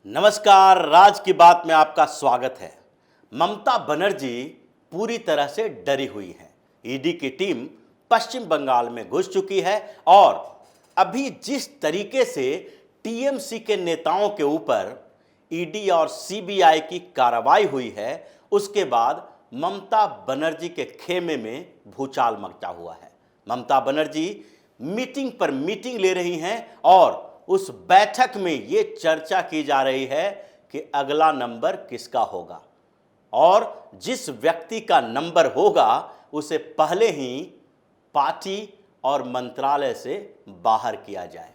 नमस्कार, राज की बात में आपका स्वागत है। ममता बनर्जी पूरी तरह से डरी हुई हैं। ईडी की टीम पश्चिम बंगाल में घुस चुकी है और अभी जिस तरीके से टीएमसी के नेताओं के ऊपर ईडी और सीबीआई की कार्रवाई हुई है, उसके बाद ममता बनर्जी के खेमे में भूचाल मचा हुआ है। ममता बनर्जी मीटिंग पर मीटिंग ले रही हैं और उस बैठक में ये चर्चा की जा रही है कि अगला नंबर किसका होगा और जिस व्यक्ति का नंबर होगा उसे पहले ही पार्टी और मंत्रालय से बाहर किया जाए।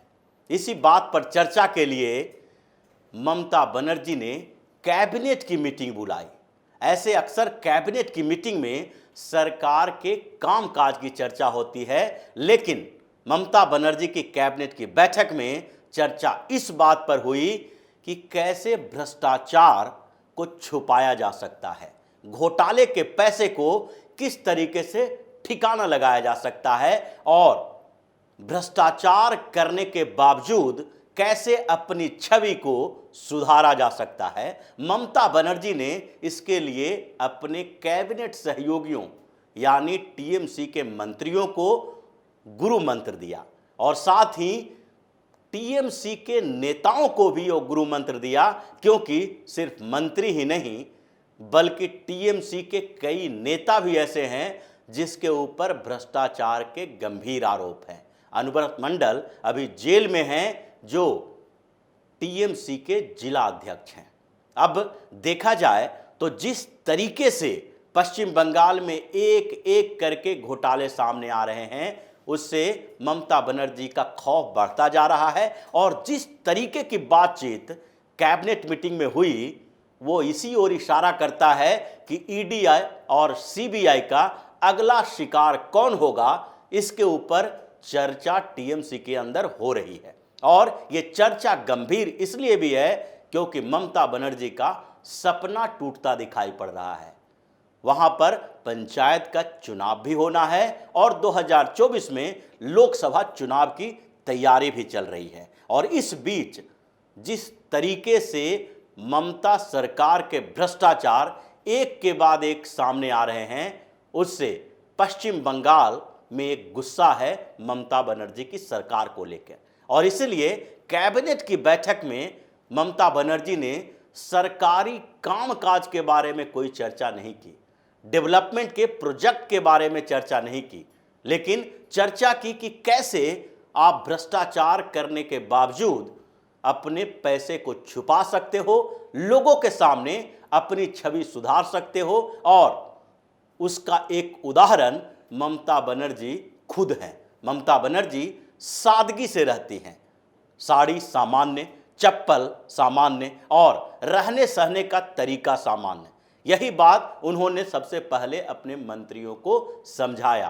इसी बात पर चर्चा के लिए ममता बनर्जी ने कैबिनेट की मीटिंग बुलाई। ऐसे अक्सर कैबिनेट की मीटिंग में सरकार के कामकाज की चर्चा होती है, लेकिन ममता बनर्जी की कैबिनेट की बैठक में चर्चा इस बात पर हुई कि कैसे भ्रष्टाचार को छुपाया जा सकता है, घोटाले के पैसे को किस तरीके से ठिकाना लगाया जा सकता है और भ्रष्टाचार करने के बावजूद कैसे अपनी छवि को सुधारा जा सकता है। ममता बनर्जी ने इसके लिए अपने कैबिनेट सहयोगियों यानी टीएमसी के मंत्रियों को गुरु मंत्र दिया और साथ ही टीएमसी के नेताओं को भी वो गुरु मंत्र दिया, क्योंकि सिर्फ मंत्री ही नहीं बल्कि टीएमसी के कई नेता भी ऐसे हैं जिसके ऊपर भ्रष्टाचार के गंभीर आरोप हैं। अनुव्रत मंडल अभी जेल में हैं, जो टीएमसी के जिला अध्यक्ष हैं। अब देखा जाए तो जिस तरीके से पश्चिम बंगाल में एक एक करके घोटाले सामने आ रहे हैं, उससे ममता बनर्जी का खौफ बढ़ता जा रहा है और जिस तरीके की बातचीत कैबिनेट मीटिंग में हुई वो इसी ओर इशारा करता है कि ईडी और सीबीआई का अगला शिकार कौन होगा, इसके ऊपर चर्चा टीएमसी के अंदर हो रही है। और ये चर्चा गंभीर इसलिए भी है क्योंकि ममता बनर्जी का सपना टूटता दिखाई पड़ रहा है। वहां पर पंचायत का चुनाव भी होना है और 2024 में लोकसभा चुनाव की तैयारी भी चल रही है। और इस बीच जिस तरीके से ममता सरकार के भ्रष्टाचार एक के बाद एक सामने आ रहे हैं, उससे पश्चिम बंगाल में एक गुस्सा है ममता बनर्जी की सरकार को लेकर। और इसलिए कैबिनेट की बैठक में ममता बनर्जी ने सरकारी कामकाज के बारे में कोई चर्चा नहीं की, डेवलपमेंट के प्रोजेक्ट के बारे में चर्चा नहीं की, लेकिन चर्चा की कि कैसे आप भ्रष्टाचार करने के बावजूद अपने पैसे को छुपा सकते हो, लोगों के सामने अपनी छवि सुधार सकते हो। और उसका एक उदाहरण ममता बनर्जी खुद हैं। ममता बनर्जी सादगी से रहती हैं, साड़ी सामान्य, चप्पल सामान्य और रहने सहने का तरीका सामान्य। यही बात उन्होंने सबसे पहले अपने मंत्रियों को समझाया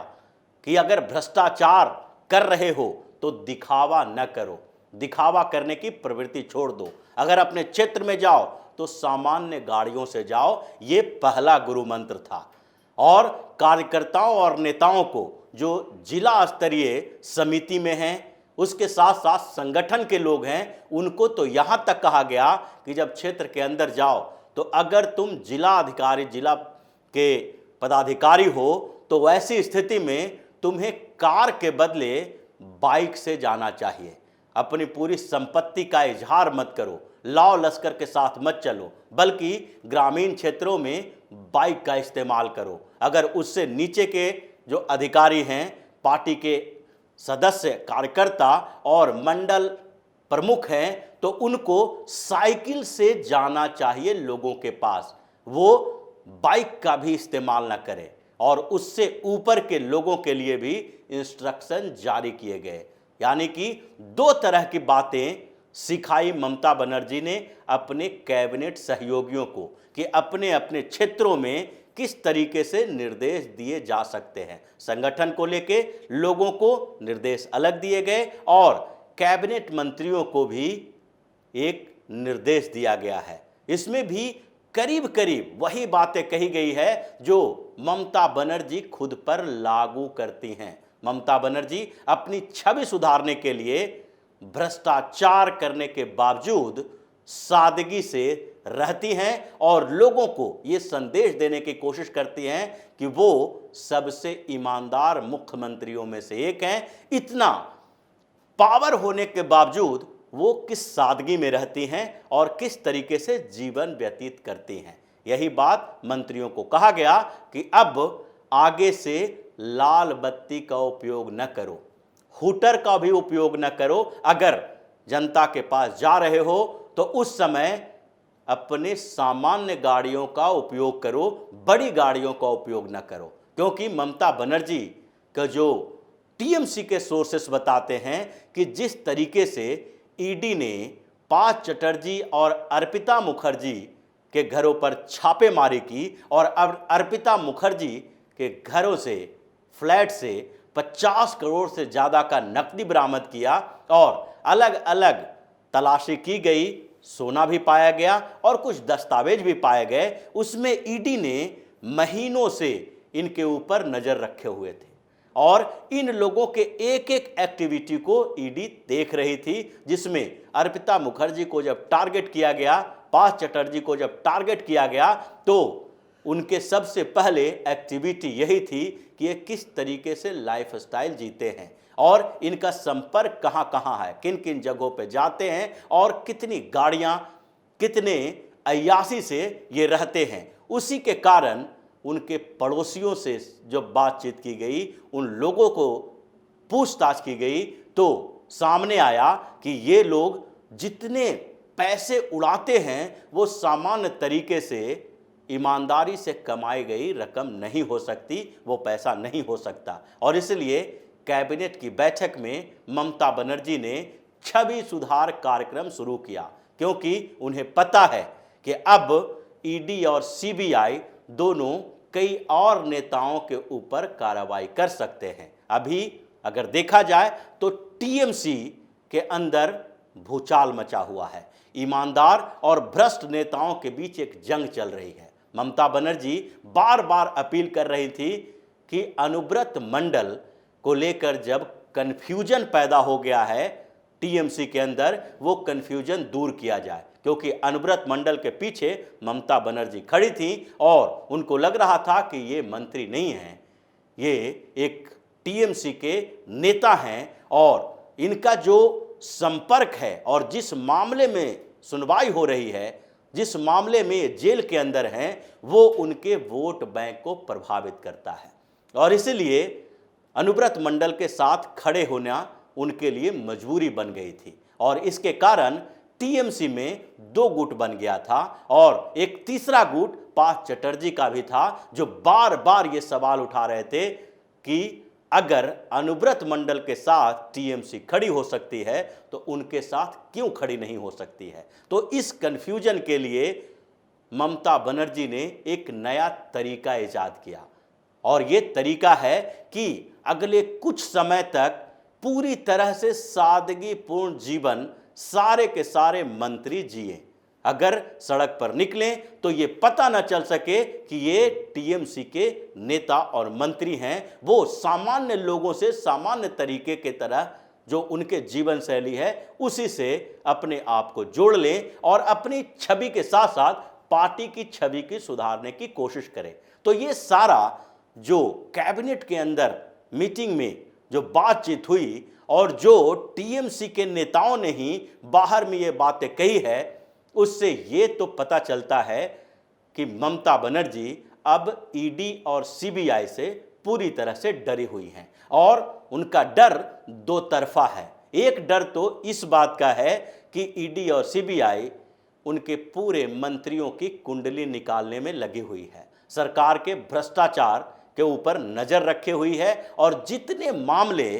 कि अगर भ्रष्टाचार कर रहे हो तो दिखावा न करो, दिखावा करने की प्रवृत्ति छोड़ दो। अगर अपने क्षेत्र में जाओ तो सामान्य गाड़ियों से जाओ, ये पहला गुरु मंत्र था। और कार्यकर्ताओं और नेताओं को जो जिला स्तरीय समिति में हैं, उसके साथ साथ संगठन के लोग हैं, उनको तो यहाँ तक कहा गया कि जब क्षेत्र के अंदर जाओ तो अगर तुम जिला अधिकारी, जिला के पदाधिकारी हो, तो ऐसी स्थिति में तुम्हें कार के बदले बाइक से जाना चाहिए। अपनी पूरी संपत्ति का इजहार मत करो, लाव लश्कर के साथ मत चलो, बल्कि ग्रामीण क्षेत्रों में बाइक का इस्तेमाल करो। अगर उससे नीचे के जो अधिकारी हैं, पार्टी के सदस्य, कार्यकर्ता और मंडल प्रमुख हैं, तो उनको साइकिल से जाना चाहिए लोगों के पास, वो बाइक का भी इस्तेमाल ना करें। और उससे ऊपर के लोगों के लिए भी इंस्ट्रक्शन जारी किए गए। यानी कि दो तरह की बातें सिखाई ममता बनर्जी ने अपने कैबिनेट सहयोगियों को कि अपने अपने क्षेत्रों में किस तरीके से निर्देश दिए जा सकते हैं। संगठन को लेके लोगों को निर्देश अलग दिए गए और कैबिनेट मंत्रियों को भी एक निर्देश दिया गया है। इसमें भी करीब करीब वही बातें कही गई है जो ममता बनर्जी खुद पर लागू करती हैं। ममता बनर्जी अपनी छवि सुधारने के लिए भ्रष्टाचार करने के बावजूद सादगी से रहती हैं और लोगों को ये संदेश देने की कोशिश करती हैं कि वो सबसे ईमानदार मुख्यमंत्रियों में से एक हैं। इतना पावर होने के बावजूद वो किस सादगी में रहती हैं और किस तरीके से जीवन व्यतीत करती हैं। यही बात मंत्रियों को कहा गया कि अब आगे से लाल बत्ती का उपयोग न करो, हूटर का भी उपयोग न करो। अगर जनता के पास जा रहे हो तो उस समय अपने सामान्य गाड़ियों का उपयोग करो, बड़ी गाड़ियों का उपयोग न करो। क्योंकि ममता बनर्जी का जो टीएमसी के सोर्सेस बताते हैं कि जिस तरीके से ईडी ने पार्थ चटर्जी और अर्पिता मुखर्जी के घरों पर छापेमारी की और अब अर्पिता मुखर्जी के घरों से, फ्लैट से 50 करोड़ से ज़्यादा का नकदी बरामद किया और अलग अलग तलाशी की गई, सोना भी पाया गया और कुछ दस्तावेज भी पाए गए। उसमें ईडी ने महीनों से इनके ऊपर नज़र रखे हुए थे और इन लोगों के एक एक एक्टिविटी को ईडी देख रही थी, जिसमें अर्पिता मुखर्जी को जब टारगेट किया गया, पार्थ चटर्जी को जब टारगेट किया गया, तो उनके सबसे पहले एक्टिविटी यही थी कि ये किस तरीके से लाइफस्टाइल जीते हैं और इनका संपर्क कहाँ कहाँ है, किन किन जगहों पे जाते हैं और कितनी गाड़ियाँ, कितने अय्यासी से ये रहते हैं। उसी के कारण उनके पड़ोसियों से जो बातचीत की गई, उन लोगों को पूछताछ की गई, तो सामने आया कि ये लोग जितने पैसे उड़ाते हैं वो सामान्य तरीके से ईमानदारी से कमाई गई रकम नहीं हो सकती, वो पैसा नहीं हो सकता। और इसलिए कैबिनेट की बैठक में ममता बनर्जी ने छवि सुधार कार्यक्रम शुरू किया, क्योंकि उन्हें पता है कि अब ईडी और सीबीआई दोनों कई और नेताओं के ऊपर कार्रवाई कर सकते हैं। अभी अगर देखा जाए तो टीएमसी के अंदर भूचाल मचा हुआ है, ईमानदार और भ्रष्ट नेताओं के बीच एक जंग चल रही है। ममता बनर्जी बार बार अपील कर रही थी कि अनुव्रत मंडल को लेकर जब कन्फ्यूजन पैदा हो गया है टीएमसी के अंदर, वो कन्फ्यूजन दूर किया जाए, क्योंकि अनुव्रत मंडल के पीछे ममता बनर्जी खड़ी थी और उनको लग रहा था कि ये मंत्री नहीं हैं, ये एक टीएमसी के नेता हैं और इनका जो संपर्क है और जिस मामले में सुनवाई हो रही है, जिस मामले में जेल के अंदर हैं, वो उनके वोट बैंक को प्रभावित करता है और इसलिए अनुव्रत मंडल के साथ खड़े होना उनके लिए मजबूरी बन गई थी। और इसके कारण टीएमसी में दो गुट बन गया था और एक तीसरा गुट पार्थ चटर्जी का भी था, जो बार बार ये सवाल उठा रहे थे कि अगर अनुव्रत मंडल के साथ टीएमसी खड़ी हो सकती है तो उनके साथ क्यों खड़ी नहीं हो सकती है। तो इस कन्फ्यूजन के लिए ममता बनर्जी ने एक नया तरीका इजाद किया और ये तरीका है कि अगले कुछ समय तक पूरी तरह से सादगीपूर्ण जीवन सारे के सारे मंत्री जिए। अगर सड़क पर निकलें तो ये पता न चल सके कि ये टीएमसी के नेता और मंत्री हैं, वो सामान्य लोगों से सामान्य तरीके के तरह जो उनके जीवन शैली है उसी से अपने आप को जोड़ लें और अपनी छवि के साथ साथ पार्टी की छवि की सुधारने की कोशिश करें। तो ये सारा जो कैबिनेट के अंदर मीटिंग में जो बातचीत हुई और जो टीएमसी के नेताओं ने ही बाहर में ये बातें कही है, उससे ये तो पता चलता है कि ममता बनर्जी अब ईडी और सीबीआई से पूरी तरह से डरी हुई हैं और उनका डर दो तरफा है। एक डर तो इस बात का है कि ईडी और सीबीआई उनके पूरे मंत्रियों की कुंडली निकालने में लगी हुई है, सरकार के भ्रष्टाचार के ऊपर नजर रखे हुई है और जितने मामले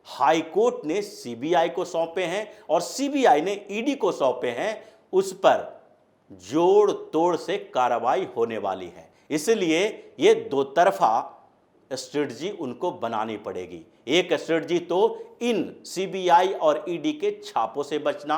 हाई कोर्ट ने सीबीआई को सौंपे हैं और सीबीआई ने ईडी को सौंपे हैं, उस पर जोड़ तोड़ से कार्रवाई होने वाली है। इसलिए ये दो तरफा स्ट्रेटजी उनको बनानी पड़ेगी। एक स्ट्रेटजी तो इन सीबीआई और ईडी के छापों से बचना,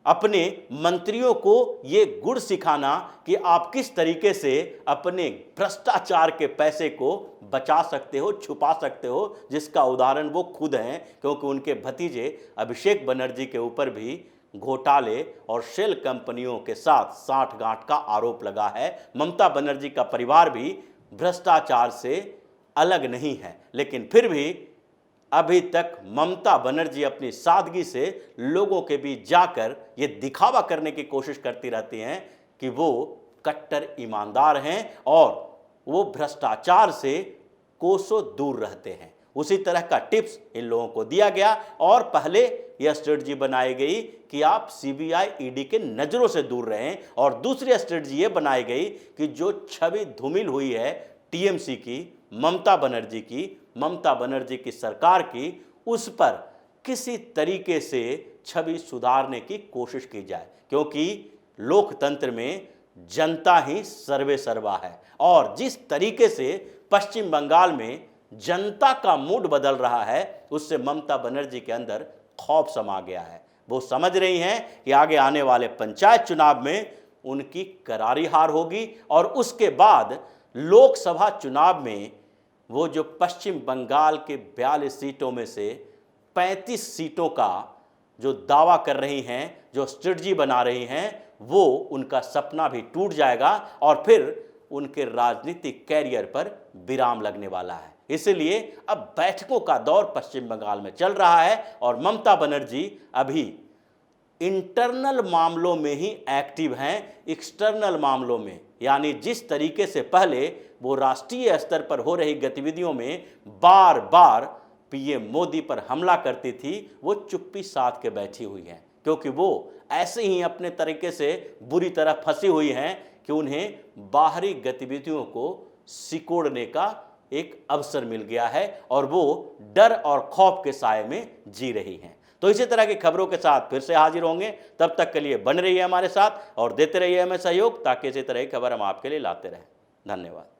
अपने मंत्रियों को ये गुण सिखाना कि आप किस तरीके से अपने भ्रष्टाचार के पैसे को बचा सकते हो, छुपा सकते हो, जिसका उदाहरण वो खुद हैं, क्योंकि उनके भतीजे अभिषेक बनर्जी के ऊपर भी घोटाले और शेल कंपनियों के साथ साठगांठ का आरोप लगा है। ममता बनर्जी का परिवार भी भ्रष्टाचार से अलग नहीं है, लेकिन फिर भी अभी तक ममता बनर्जी अपनी सादगी से लोगों के बीच जाकर ये दिखावा करने की कोशिश करती रहती हैं कि वो कट्टर ईमानदार हैं और वो भ्रष्टाचार से कोसों दूर रहते हैं। उसी तरह का टिप्स इन लोगों को दिया गया और पहले यह स्ट्रेटजी बनाई गई कि आप सीबीआई ईडी के नजरों से दूर रहें, और दूसरी स्ट्रेटजी ये बनाई गई कि जो छवि धूमिल हुई है टीएमसी की, ममता बनर्जी की सरकार की, उस पर किसी तरीके से छवि सुधारने की कोशिश की जाए, क्योंकि लोकतंत्र में जनता ही सर्वे सर्वा है। और जिस तरीके से पश्चिम बंगाल में जनता का मूड बदल रहा है, उससे ममता बनर्जी के अंदर खौफ समा गया है। वो समझ रही हैं कि आगे आने वाले पंचायत चुनाव में उनकी करारी हार होगी और उसके बाद लोकसभा चुनाव में वो जो पश्चिम बंगाल के 42 सीटों में से 35 सीटों का जो दावा कर रही हैं, जो स्ट्रेटजी बना रही हैं, वो उनका सपना भी टूट जाएगा और फिर उनके राजनीतिक कैरियर पर विराम लगने वाला है। इसलिए अब बैठकों का दौर पश्चिम बंगाल में चल रहा है और ममता बनर्जी अभी इंटरनल मामलों में ही एक्टिव हैं, एक्सटर्नल मामलों में, यानी जिस तरीके से पहले वो राष्ट्रीय स्तर पर हो रही गतिविधियों में बार बार पीएम मोदी पर हमला करती थी, वो चुप्पी साध के बैठी हुई हैं, क्योंकि वो ऐसे ही अपने तरीके से बुरी तरह फंसी हुई हैं कि उन्हें बाहरी गतिविधियों को सिकोड़ने का एक अवसर मिल गया है और वो डर और खौफ के साए में जी रही हैं। तो इसी तरह की खबरों के साथ फिर से हाजिर होंगे, तब तक के लिए बन रहिए हमारे साथ और देते रहिए हमें सहयोग, ताकि इसी तरह की खबर हम आपके लिए लाते रहें। धन्यवाद।